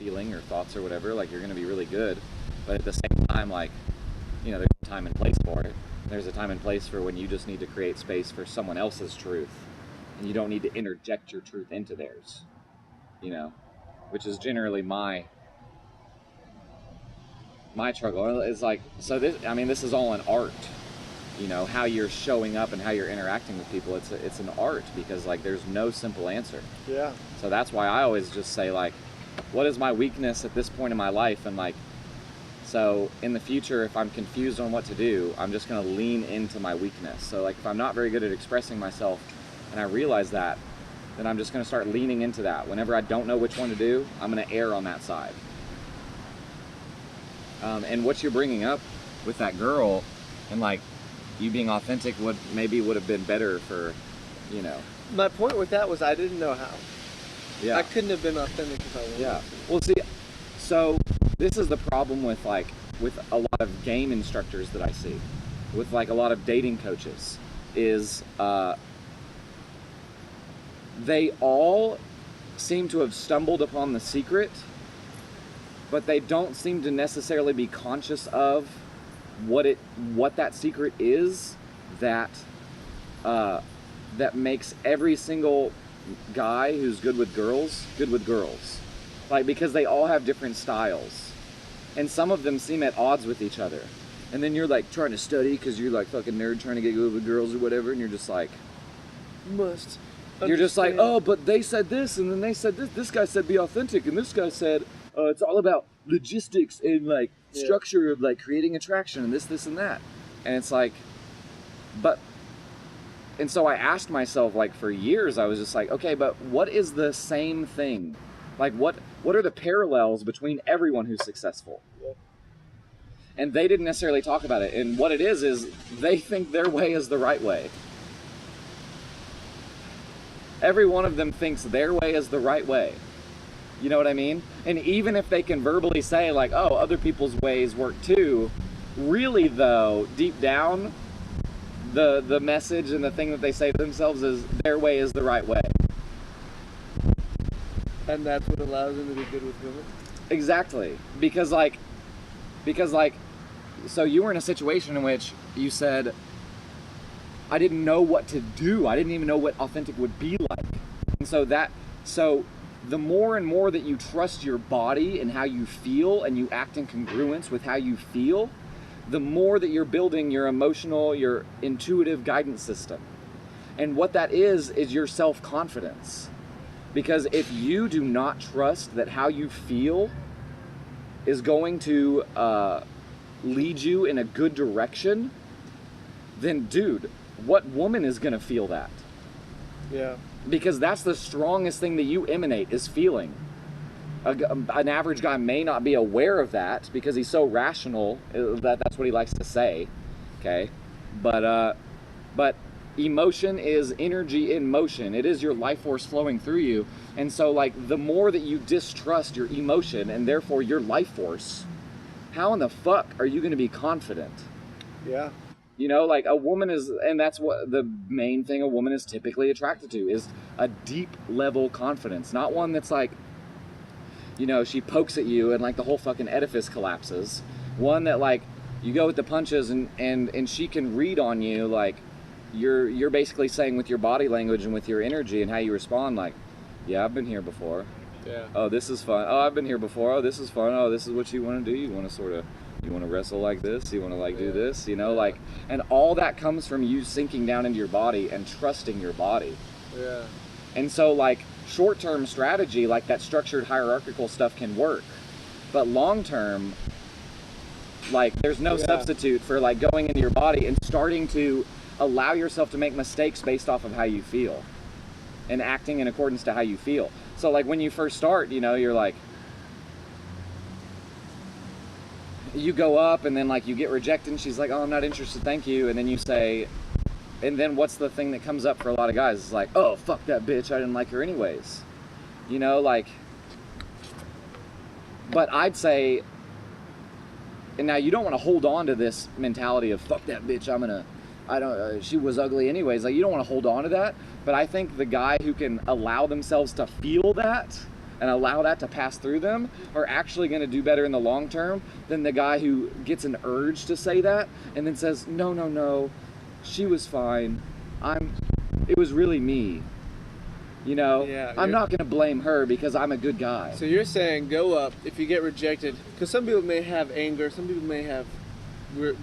feeling or thoughts or whatever, like you're going to be really good. But at the same time, like, you know, there's a time and place for it. There's a time and place for when you just need to create space for someone else's truth, and you don't need to interject your truth into theirs, you know, which is generally my struggle. Is like, so this, I mean, this is all an art, you know, how you're showing up and how you're interacting with people. It's an art, because like there's no simple answer. Yeah. So that's why I always just say, like, what is my weakness at this point in my life? And like, so in the future, if I'm confused on what to do, I'm just going to lean into my weakness. So like, if I'm not very good at expressing myself and I realize that, then I'm just going to start leaning into that. Whenever I don't know which one to do, I'm going to err on that side. And what you're bringing up with that girl, and like you being authentic, would have been better for, you know. My point with that was I didn't know how. Yeah. I couldn't have been authentic if I wanted Yeah. to. Well, see, so this is the problem with a lot of game instructors that I see, with like a lot of dating coaches, is they all seem to have stumbled upon the secret, but they don't seem to necessarily be conscious of what that secret is that makes every single guy who's good with girls. Like, because they all have different styles, and some of them seem at odds with each other. And then you're like trying to study because you're like fucking nerd trying to get good with girls or whatever, and you're just like, you're just like, oh, but they said this, and then they said this. This guy said be authentic, and this guy said it's all about logistics and like structure of like creating attraction and this and that. And it's like, and so I asked myself, like, for years, I was just like, okay, but what is the same thing? Like, what are the parallels between everyone who's successful? And they didn't necessarily talk about it. And what it is they think their way is the right way. Every one of them thinks their way is the right way. You know what I mean? And even if they can verbally say, like, oh, other people's ways work too, really, though, deep down, the message and the thing that they say to themselves is their way is the right way. And that's what allows them to be good with women? Exactly. Because so you were in a situation in which you said, I didn't know what to do. I didn't even know what authentic would be like. And so the more and more that you trust your body and how you feel, and you act in congruence with how you feel, the more that you're building your emotional, your intuitive guidance system. And what that is your self-confidence. Because if you do not trust that how you feel is going to lead you in a good direction, then dude, what woman is gonna feel that? Yeah. Because that's the strongest thing that you emanate, is feeling. An average guy may not be aware of that because he's so rational that that's what he likes to say, okay? But emotion is energy in motion. It is your life force flowing through you. And so, like, the more that you distrust your emotion and therefore your life force, how in the fuck are you going to be confident? Yeah. You know, like, a woman is, and that's what the main thing a woman is typically attracted to, is a deep level confidence. Not one that's like, you know, she pokes at you and like the whole fucking edifice collapses. One that, like, you go with the punches and she can read on you, like, you're basically saying with your body language and with your energy and how you respond, like, yeah, I've been here before. Yeah. Oh, this is fun. Oh, I've been here before. Oh, this is fun. Oh, this is what you want to do. You want to wrestle like this? You want to like do this? You know, like, and all that comes from you sinking down into your body and trusting your body. Yeah. And so, like, short-term strategy, like that structured hierarchical stuff, can work. But long-term, like, there's no substitute for, like, going into your body and starting to allow yourself to make mistakes based off of how you feel and acting in accordance to how you feel. So, like, when you first start, you know, you're like, you go up and then, like, you get rejected and she's like, oh, I'm not interested, thank you. And then you say, and then what's the thing that comes up for a lot of guys? It's like, oh, fuck that bitch, I didn't like her anyways. You know, like, but I'd say, and now you don't want to hold on to this mentality of fuck that bitch, she was ugly anyways. Like, you don't want to hold on to that. But I think the guy who can allow themselves to feel that and allow that to pass through them are actually going to do better in the long term than the guy who gets an urge to say that and then says, no, she was fine. It was really me. You know, I'm not going to blame her because I'm a good guy. So you're saying go up if you get rejected, because some people may have anger, some people may have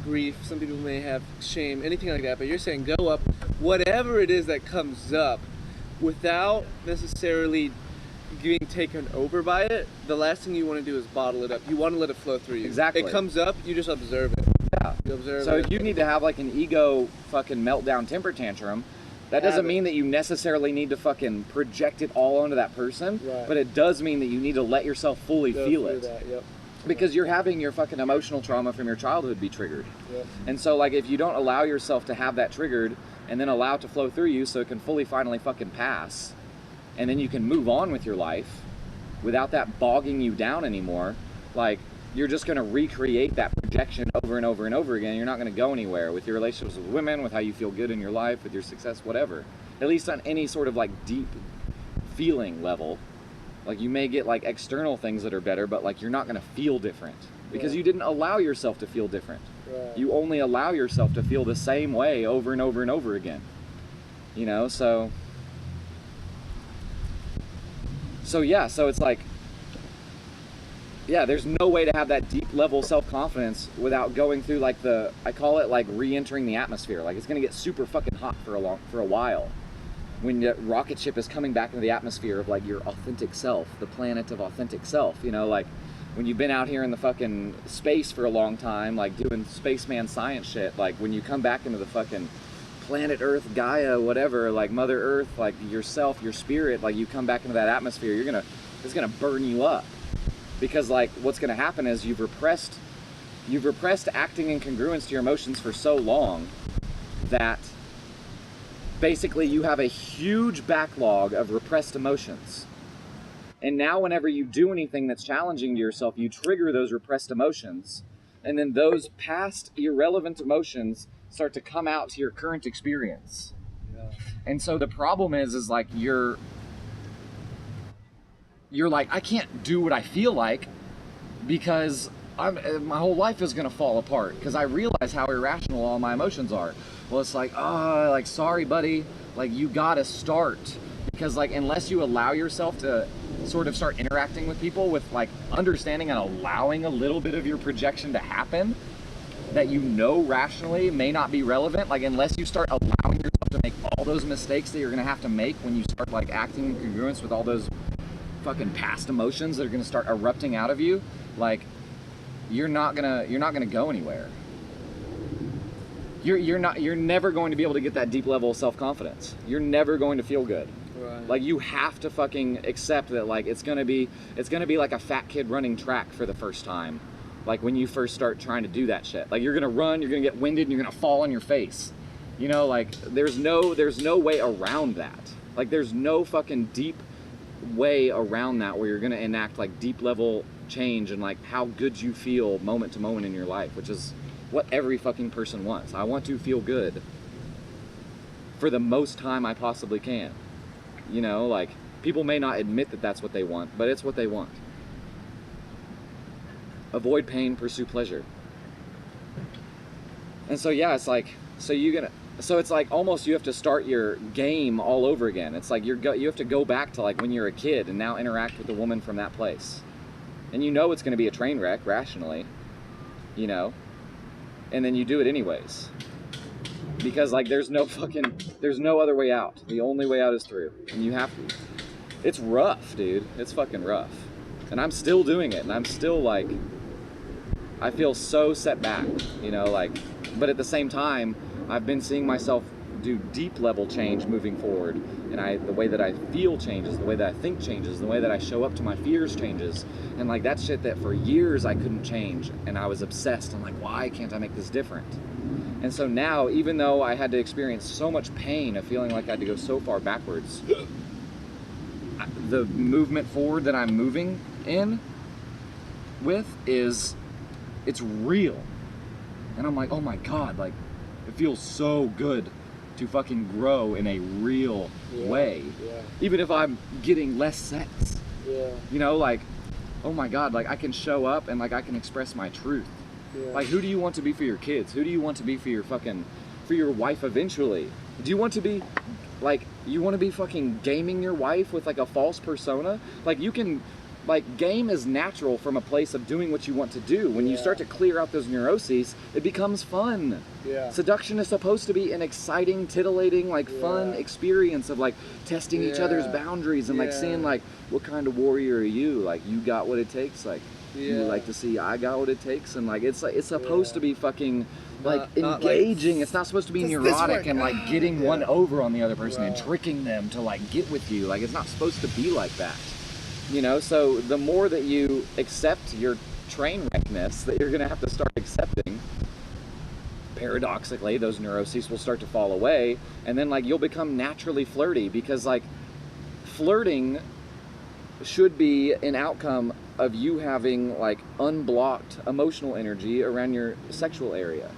grief, some people may have shame, anything like that, but you're saying go up, whatever it is that comes up, without necessarily being taken over by it. The last thing you want to do is bottle it up. You want to let it flow through you. Exactly. It comes up, you just observe it. Yeah. You observe so it. you need to have like an ego fucking meltdown temper tantrum. That doesn't mean that you necessarily need to fucking project it all onto that person, right. But it does mean that you need to let yourself fully feel it. That, yep. Because you're having your fucking emotional trauma from your childhood be triggered. Yep. And so like if you don't allow yourself to have that triggered and then allow it to flow through you so it can fully finally fucking pass, and then you can move on with your life without that bogging you down anymore, like you're just going to recreate that projection over and over and over again. You're not going to go anywhere with your relationships with women, with how you feel good in your life, with your success, whatever. At least on any sort of like deep feeling level. Like you may get like external things that are better, but like you're not going to feel different because you didn't allow yourself to feel different. Right. You only allow yourself to feel the same way over and over and over again. You know, so yeah, so it's like, yeah, there's no way to have that deep level self-confidence without going through like I call it like re-entering the atmosphere. Like it's gonna get super fucking hot for a while when the rocket ship is coming back into the atmosphere of like your authentic self, the planet of authentic self, you know, like when you've been out here in the fucking space for a long time, like doing spaceman science shit, like when you come back into the fucking planet Earth, Gaia, whatever, like Mother Earth, like yourself, your spirit, like you come back into that atmosphere, it's gonna burn you up. Because like what's going to happen is you've repressed acting in congruence to your emotions for so long that basically you have a huge backlog of repressed emotions. And now whenever you do anything that's challenging to yourself, you trigger those repressed emotions, and then those past irrelevant emotions start to come out to your current experience. Yeah. And so the problem is like you're like, I can't do what I feel like because my whole life is gonna fall apart because I realize how irrational all my emotions are. Well, it's like, like, sorry, buddy, like you gotta start, because like unless you allow yourself to sort of start interacting with people with like understanding and allowing a little bit of your projection to happen that you know rationally may not be relevant, like unless you start allowing yourself to make all those mistakes that you're gonna have to make when you start like acting in congruence with all those fucking past emotions that are going to start erupting out of you, like you're not gonna go anywhere. You're never going to be able to get that deep level of self-confidence. You're never going to feel good. Right. Like you have to fucking accept that like it's gonna be like a fat kid running track for the first time. Like when you first start trying to do that shit, like you're gonna run, you're gonna get winded, and you're gonna fall on your face. You know, like there's no way around that. Like there's no fucking deep way around that where you're going to enact like deep level change and like how good you feel moment to moment in your life, which is what every fucking person wants. I want to feel good for the most time I possibly can. You know, like people may not admit that that's what they want, but it's what they want. Avoid pain, pursue pleasure. And so yeah, it's like, so it's like almost you have to start your game all over again. It's like you have to go back to like when you're a kid and now interact with a woman from that place. And you know it's going to be a train wreck rationally, you know, and then you do it anyways. Because like there's no other way out. The only way out is through. And you have to. It's rough, dude. It's fucking rough. And I'm still doing it, and I'm still like, I feel so set back, you know, like, but at the same time, I've been seeing myself do deep level change moving forward, and the way that I feel changes, the way that I think changes, the way that I show up to my fears changes, and like that shit that for years I couldn't change, and I was obsessed. I'm like, why can't I make this different? And so now, even though I had to experience so much pain of feeling like I had to go so far backwards, the movement forward that I'm moving in with it's real. And I'm like, oh my God, like it feels so good to fucking grow in a real way. Yeah. Even if I'm getting less sex. Yeah. You know, like, oh my God, like I can show up and like I can express my truth. Yeah. Like, who do you want to be for your kids? Who do you want to be for your wife eventually? Do you want to be, like, you want to be fucking gaming your wife with like a false persona? Like, you can, like, game is natural from a place of doing what you want to do. When you start to clear out those neuroses, it becomes fun. Yeah. Seduction is supposed to be an exciting, titillating, like, fun experience of like testing each other's boundaries and like seeing like, what kind of warrior are you? Like, you got what it takes? Like, you like to see I got what it takes? And like, it's supposed to be fucking like not engaging. like, it's not supposed to be neurotic and like getting one over on the other person and Right. tricking them to like get with you. Like, it's not supposed to be like that. You know, so the more that you accept your train wreckness that you're gonna have to start accepting, paradoxically, those neuroses will start to fall away, and then like you'll become naturally flirty, because like flirting should be an outcome of you having like unblocked emotional energy around your sexual area.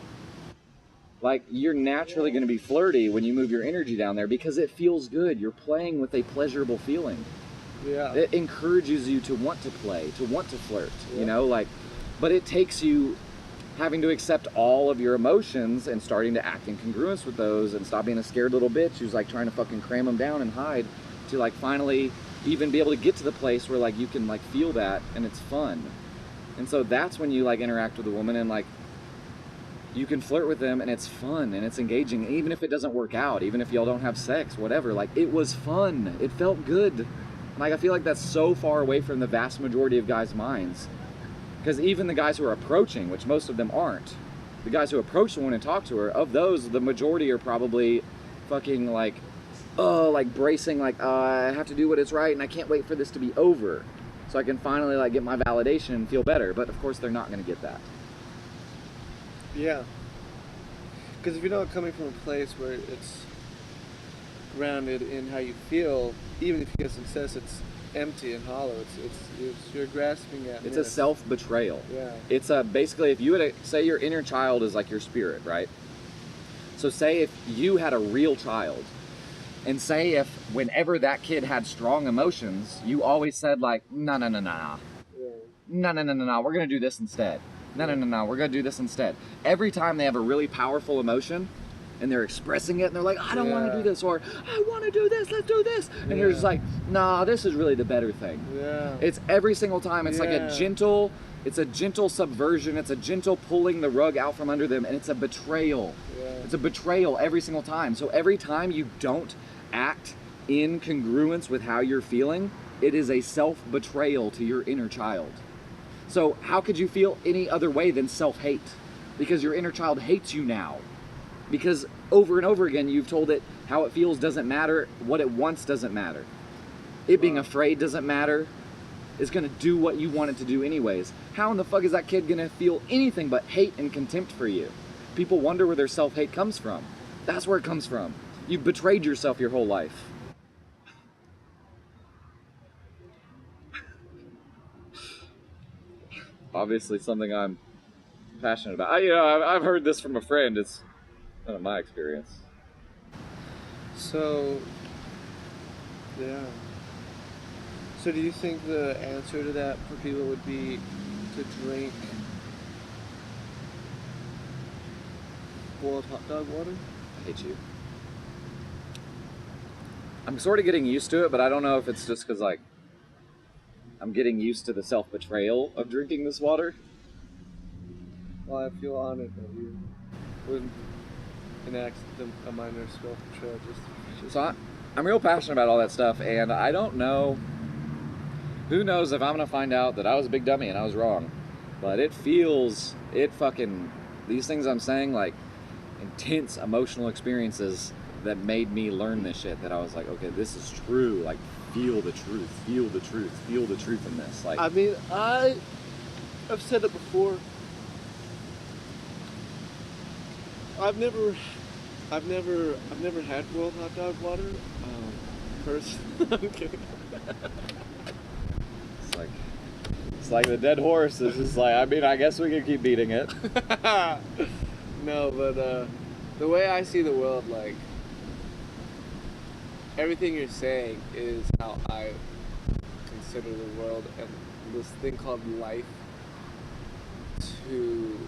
Like, you're naturally going to be flirty when you move your energy down there because it feels good. You're playing with a pleasurable feeling. Yeah. It encourages you to want to play, to want to flirt, you know, like, but it takes you having to accept all of your emotions and starting to act in congruence with those and stop being a scared little bitch who's like trying to fucking cram them down and hide, to like finally even be able to get to the place where like you can like feel that and it's fun. And so that's when you like interact with a woman and like you can flirt with them and it's fun and it's engaging, even if it doesn't work out, even if y'all don't have sex, whatever, like it was fun, it felt good. Like, I feel like that's so far away from the vast majority of guys' minds, because even the guys who are approaching, which most of them aren't, the guys who approach the woman and talk to her, of those, the majority are probably fucking like, oh, like bracing, like, I have to do what is right and I can't wait for this to be over so I can finally like get my validation and feel better. But of course they're not going to get that. Yeah. Because if you're not coming from a place where it's grounded in how you feel, even if you get success, it's empty and hollow. It's you're grasping at. It's a self-betrayal. Yeah. It's a, basically, if you would say your inner child is like your spirit, right? So say if you had a real child, and say if whenever that kid had strong emotions, you always said like, no, no, no, no, no. No, no, no, no, no, we're gonna do this instead. No, no, no, no, we're gonna do this instead. Every time they have a really powerful emotion and they're expressing it and they're like, I don't want to do this, or I want to do this, let's do this. And you're just like, nah, this is really the better thing. Yeah. It's every single time. It's like a gentle, it's a gentle subversion. It's a gentle pulling the rug out from under them, and it's a betrayal. Yeah. It's a betrayal every single time. So every time you don't act in congruence with how you're feeling, it is a self-betrayal to your inner child. So how could you feel any other way than self-hate? Because your inner child hates you now. Because over and over again, you've told it how it feels doesn't matter, what it wants doesn't matter. It being afraid doesn't matter. It's gonna do what you want it to do anyways. How in the fuck is that kid gonna feel anything but hate and contempt for you? People wonder where their self-hate comes from. That's where it comes from. You've betrayed yourself your whole life. Obviously something I'm passionate about. I've heard this from a friend. It's none of my experience. So, yeah. So do you think the answer to that for people would be to drink boiled hot dog water? I hate you. I'm sort of getting used to it, but I don't know if it's just because, like, I'm getting used to the self-betrayal of drinking this water. Well, I feel honored that you wouldn't enact a minor self-betrayal. So I'm real passionate about all that stuff, and I don't know. Who knows if I'm gonna find out that I was a big dummy and I was wrong? But it fucking, these things I'm saying, like, intense emotional experiences that made me learn this shit, that I was like, okay, this is true. Like, feel the truth, feel the truth, feel the truth in this. Like, I mean, I've said it before. I've never had boiled hot dog water. Personally, I'm kidding. it's like the dead horse. It's just like, I mean, I guess we can keep beating it. No, but the way I see the world, like, everything you're saying is how I center of the world and this thing called life to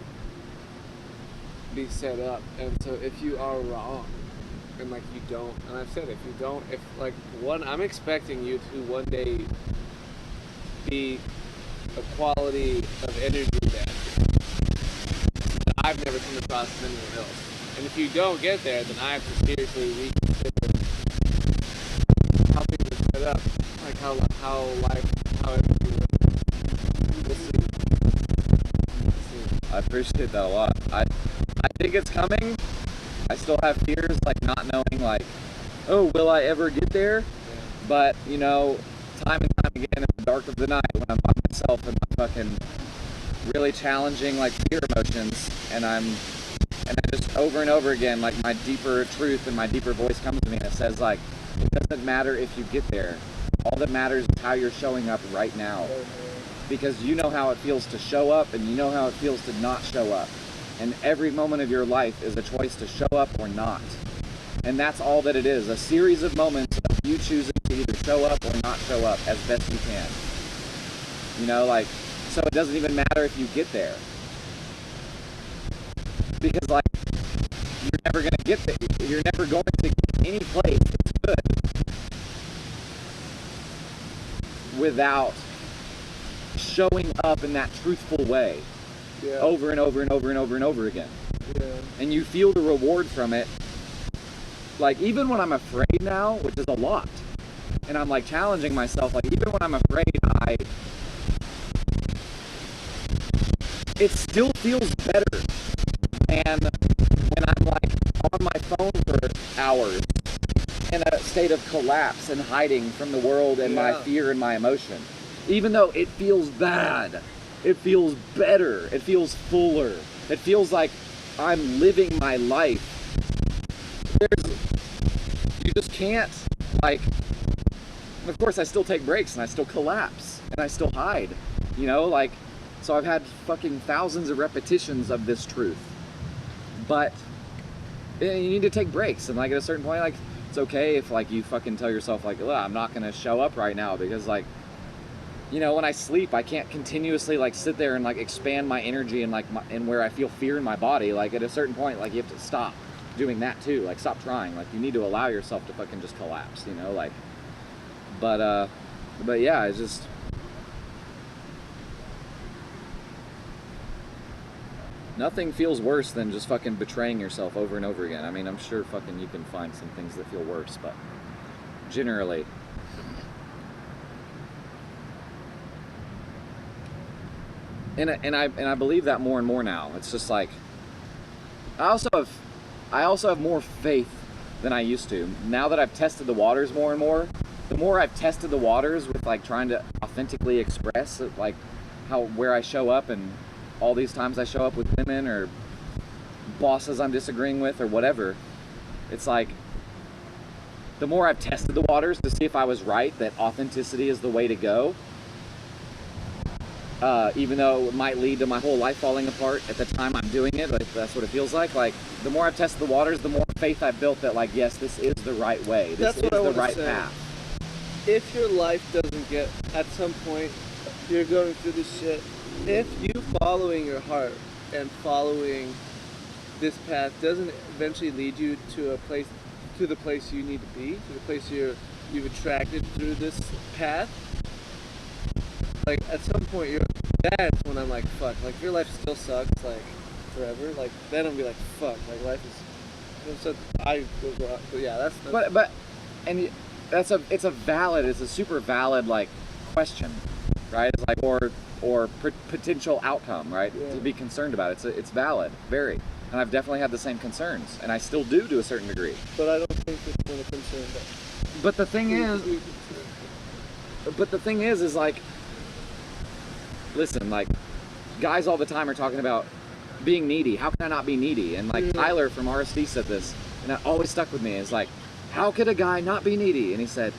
be set up. And so if you are wrong, and like you don't, and I've said if you don't, if like I'm expecting you to one day be a quality of energy that I've never come across in anyone else. And if you don't get there, then I have to seriously reconsider how things are set up, like how life, how everything works. We'll see. I appreciate that a lot. I think it's coming. I still have fears, like not knowing, like, oh, will I ever get there? Yeah. But, you know, time and time again in the dark of the night when I'm by myself and my fucking really challenging, like, fear emotions, and I just over and over again, like, my deeper truth and my deeper voice comes to me and it says, like, it doesn't matter if you get there. All that matters is how you're showing up right now. Because you know how it feels to show up and you know how it feels to not show up. And every moment of your life is a choice to show up or not. And that's all that it is. A series of moments of you choosing to either show up or not show up as best you can. You know, like, so it doesn't even matter if you get there. Because, like, you're never going to get there. You're never going to get any place that's good without showing up in that truthful way. Yeah. Over and over and over and over and over again. Yeah. And you feel the reward from it. Like, even when I'm afraid now, which is a lot, and I'm like challenging myself, like, even when I'm afraid, it still feels better than when I'm like on my phone for hours in a state of collapse and hiding from the world and my fear and my emotion. Even though it feels bad, it feels better, it feels fuller, it feels like I'm living my life. You just can't, like, of course I still take breaks and I still collapse and I still hide, you know, like, so I've had fucking thousands of repetitions of this truth, but you need to take breaks, and like at a certain point, like, it's okay if like you fucking tell yourself like, well, I'm not gonna show up right now because, like, you know, when I sleep, I can't continuously like sit there and like expand my energy and like and where I feel fear in my body. Like at a certain point, like you have to stop doing that too. Like stop trying. Like you need to allow yourself to fucking just collapse, you know, like, but yeah, it's just, nothing feels worse than just fucking betraying yourself over and over again. I mean, I'm sure fucking you can find some things that feel worse, but generally, and I believe that more and more now. It's just like, I also have more faith than I used to. Now that I've tested the waters more and more, the more I've tested the waters with like trying to authentically express like where I show up, and all these times I show up with women or bosses I'm disagreeing with or whatever, it's like, the more I've tested the waters to see if I was right, that authenticity is the way to go, even though it might lead to my whole life falling apart at the time I'm doing it, like that's what it feels like. Like, the more I've tested the waters, the more faith I've built that, like, yes, this is the right way. This is the right path. If your life doesn't get, at some point, you're going through this shit, if you following your heart and following this path doesn't eventually lead you to a place, to the place you need to be, to the place you've attracted through this path, like at some point that's when I'm like, fuck, like your life still sucks like forever, like then I'm be like, fuck, like life is, you know, so yeah, that's but and it's a super valid like question, right? It's like, or potential outcome, right? Yeah. To be concerned about. It's valid, very. And I've definitely had the same concerns, and I still do to a certain degree. But I don't think it's going to concern that. But the thing is like, listen, like, guys all the time are talking about being needy. How can I not be needy? And like Tyler from RSD said this, and that always stuck with me. It's like, how could a guy not be needy? And he said,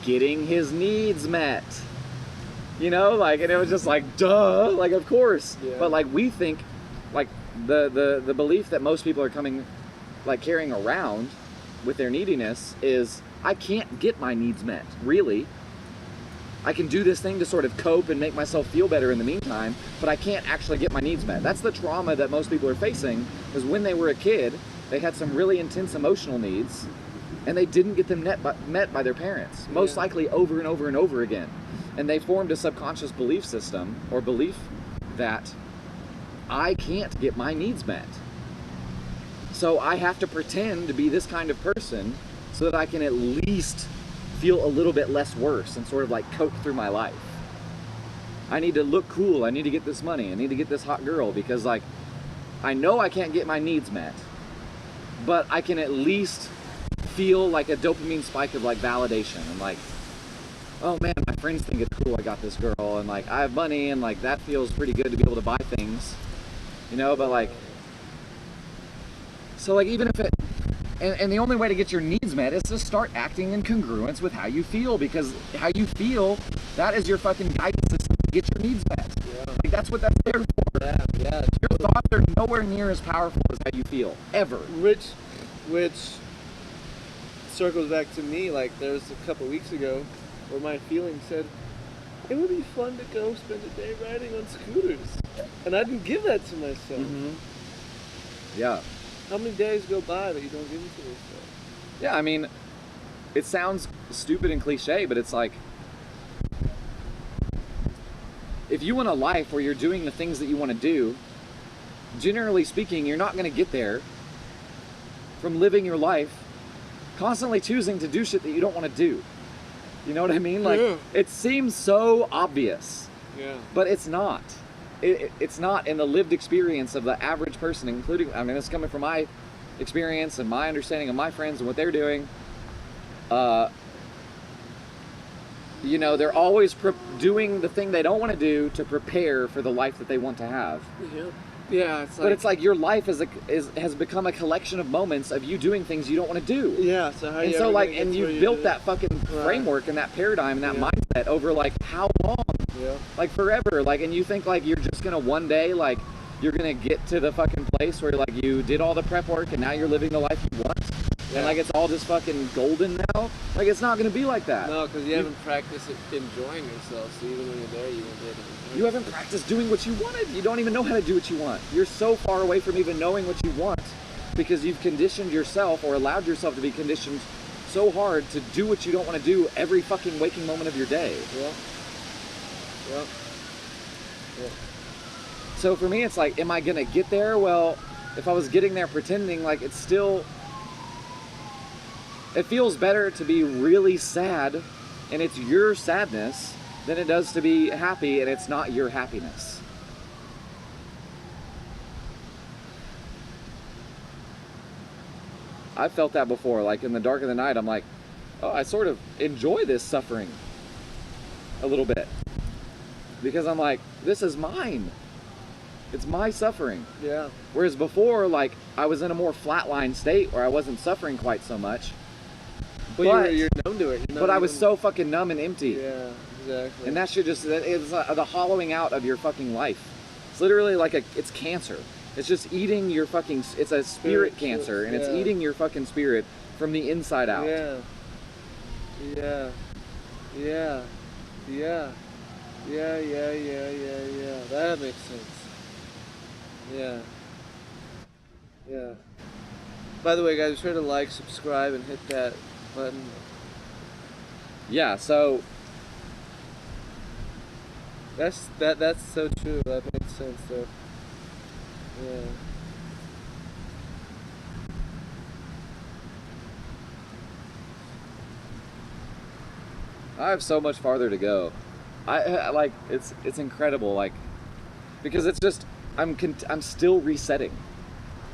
getting his needs met. You know, like, and it was just like, duh, like, of course. Yeah. But like, we think, like, the belief that most people are carrying around with their neediness is, I can't get my needs met, really. I can do this thing to sort of cope and make myself feel better in the meantime, but I can't actually get my needs met. That's the trauma that most people are facing, is when they were a kid, they had some really intense emotional needs, and they didn't get them met by their parents, most likely over and over and over again. And they formed a subconscious belief system, or belief, that I can't get my needs met. So I have to pretend to be this kind of person so that I can at least feel a little bit less worse and sort of like cope through my life. I need to look cool, I need to get this money, I need to get this hot girl, because like, I know I can't get my needs met, but I can at least feel like a dopamine spike of like validation, and like, oh man, my friends think it's cool I got this girl, and like I have money, and like that feels pretty good to be able to buy things, you know. But like, so like, even if it, and the only way to get your needs met is to start acting in congruence with how you feel, because how you feel, that is your fucking guidance system to get your needs met. Like that's what that's there for. Your thoughts are nowhere near as powerful as how you feel, ever. Which circles back to me, like there was a couple weeks ago where my feeling said, it would be fun to go spend a day riding on scooters. And I didn't give that to myself. Yeah. How many days go by that you don't give it to yourself? Yeah, I mean, it sounds stupid and cliche, but it's like, if you want a life where you're doing the things that you want to do, generally speaking, you're not going to get there from living your life constantly choosing to do shit that you don't want to do. You know what I mean? Like, it seems so obvious, but it's not. It's not in the lived experience of the average person, including, I mean, this is coming from my experience and my understanding of my friends and what they're doing. You know, they're always doing the thing they don't want to do to prepare for the life that they want to have. Yeah, it's like, but it's like your life has become a collection of moments of you doing things you don't want to do. Yeah, so how and so like, and you've built that fucking framework and that paradigm and that mindset over like how long? Like forever. Like, and you think like you're just gonna one day, like you're gonna get to the fucking place where like you did all the prep work and now you're living the life you want, and like it's all just fucking golden now. Like, it's not gonna be like that. No, because you haven't practiced enjoying yourself, so even when you're there, you won't be able to enjoy You haven't practiced doing what you wanted. You don't even know how to do what you want. You're so far away from even knowing what you want because you've conditioned yourself, or allowed yourself to be conditioned so hard to do what you don't want to do every fucking waking moment of your day. So for me, it's like, am I gonna get there? Well, if I was getting there pretending, like, it's still, it feels better to be really sad and it's your sadness than it does to be happy and it's not your happiness. I've felt that before. Like, in the dark of the night, I'm like, oh, I sort of enjoy this suffering a little bit, because I'm like, this is mine. It's my suffering. Yeah. Whereas before, like, I was in a more flatline state where I wasn't suffering quite so much. But you're numb to it. But I was so fucking numb and empty. Yeah, exactly. And that shit just, it's the hollowing out of your fucking life. It's literally like it's cancer. It's just eating your fucking, it's a spirit cancer, and it's eating your fucking spirit from the inside out. Yeah. That makes sense. Yeah. By the way, guys, be sure to like, subscribe, and hit that button. Yeah, so that's so true. That makes sense, though. Yeah. I have so much farther to go. I like, it's incredible, like, because it's just, I'm still resetting.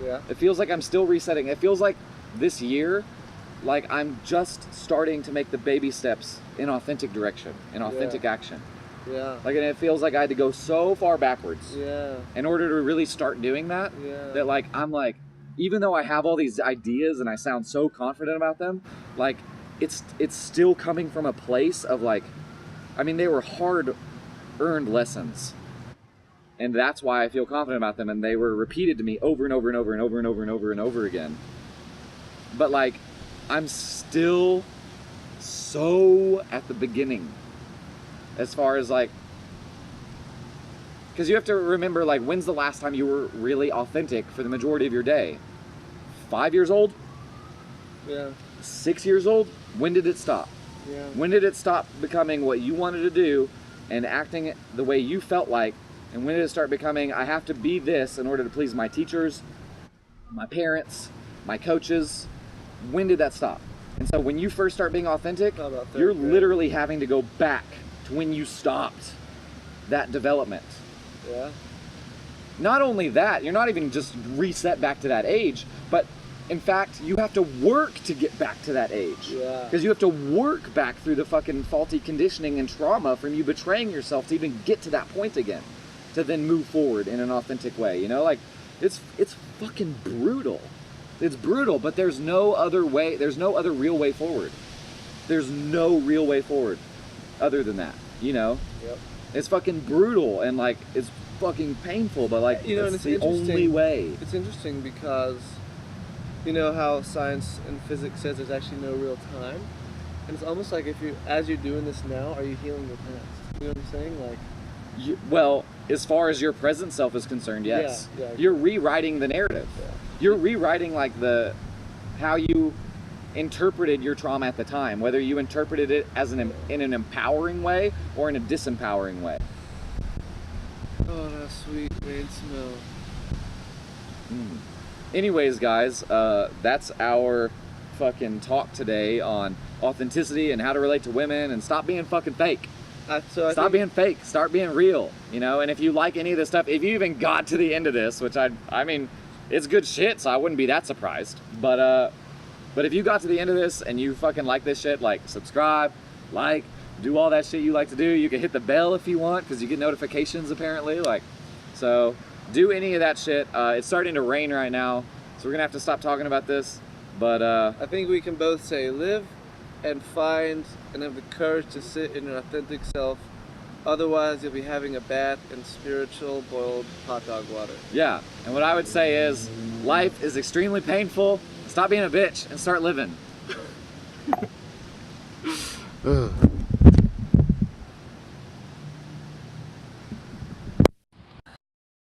Yeah. It feels like I'm still resetting. It feels like this year, like I'm just starting to make the baby steps in authentic direction, in authentic action. Yeah. Like, and it feels like I had to go so far backwards. Yeah. In order to really start doing that. Yeah. That like, I'm like, even though I have all these ideas and I sound so confident about them, like, it's still coming from a place of like, I mean, they were hard-earned lessons. And that's why I feel confident about them, and they were repeated to me over and over and over and over and over and over and over again. But like, I'm still so at the beginning. as far as like, because you have to remember, like, when's the last time you were really authentic for the majority of your day? 5 years old? Yeah. 6 years old? When did it stop? Yeah. When did it stop becoming what you wanted to do and acting the way you felt like? And when did it start becoming, I have to be this in order to please my teachers, my parents, my coaches? When did that stop? And so when you first start being authentic, About third you're grade. literally having to go back to when you stopped that development. Yeah. Not only that, you're not even just reset back to that age, but in fact, you have to work to get back to that age. Yeah. Because you have to work back through the fucking faulty conditioning and trauma from you betraying yourself to even get to that point again, to then move forward in an authentic way. You know, like, it's fucking brutal. It's brutal, but there's no other way. There's no other real way forward. There's no real way forward other than that, you know? Yep. It's fucking brutal and, like, it's fucking painful, but, like, You know, and it's it's the only interesting. way. It's interesting because you know how science and physics says there's actually no real time, and it's almost like as you're doing this now, are you healing your past? You know what I'm saying? Like, Well, as far as your present self is concerned, yes. Yeah, yeah. You're rewriting the narrative. Yeah. You're rewriting, like, how you interpreted your trauma at the time, whether you interpreted it as in an empowering way or in a disempowering way. oh, that sweet rain smell. Anyways, guys, that's our fucking talk today on authenticity and how to relate to women and stop being fucking fake. Stop being fake. Start being real, you know? And if you like any of this stuff, if you even got to the end of this, which I mean, it's good shit, so I wouldn't be that surprised. But if you got to the end of this and you fucking like this shit, like, subscribe, like, do all that shit you like to do. You can hit the bell if you want, because you get notifications apparently. Like, so do any of that shit. It's starting to rain right now, so we're gonna have to stop talking about this. But I think we can both say live and find and have the courage to sit in your authentic self. Otherwise, you'll be having a bath in spiritual boiled hot dog water. yeah, and what I would say is life is extremely painful. Stop being a bitch and start living.